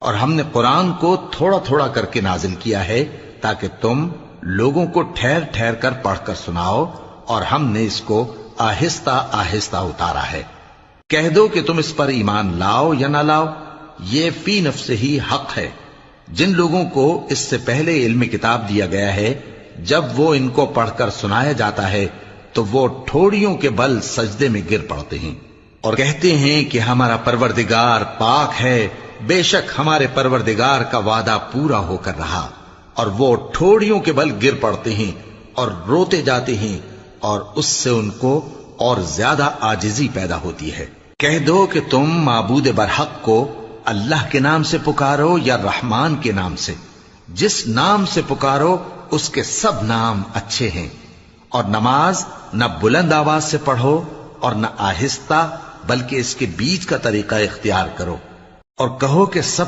اور ہم نے قرآن کو تھوڑا تھوڑا کر کے نازل کیا ہے تاکہ تم لوگوں کو ٹھہر ٹھہر کر پڑھ کر سناؤ، اور ہم نے اس کو آہستہ آہستہ اتارا ہے۔ کہہ دو کہ تم اس پر ایمان لاؤ یا نہ لاؤ، یہ فی نفس ہی حق ہے۔ جن لوگوں کو اس سے پہلے علم کتاب دیا گیا ہے، جب وہ ان کو پڑھ کر سنایا جاتا ہے تو وہ ٹھوڑیوں کے بل سجدے میں گر پڑتے ہیں اور کہتے ہیں کہ ہمارا پروردگار پاک ہے، بے شک ہمارے پروردگار کا وعدہ پورا ہو کر رہا، اور وہ ٹھوڑیوں کے بل گر پڑتے ہیں اور روتے جاتے ہیں، اور اس سے ان کو اور زیادہ عاجزی پیدا ہوتی ہے۔ کہہ دو کہ تم معبود برحق کو اللہ کے نام سے پکارو یا رحمان کے نام سے، جس نام سے پکارو اس کے سب نام اچھے ہیں، اور نماز نہ بلند آواز سے پڑھو اور نہ آہستہ، بلکہ اس کے بیچ کا طریقہ اختیار کرو، اور کہو کہ سب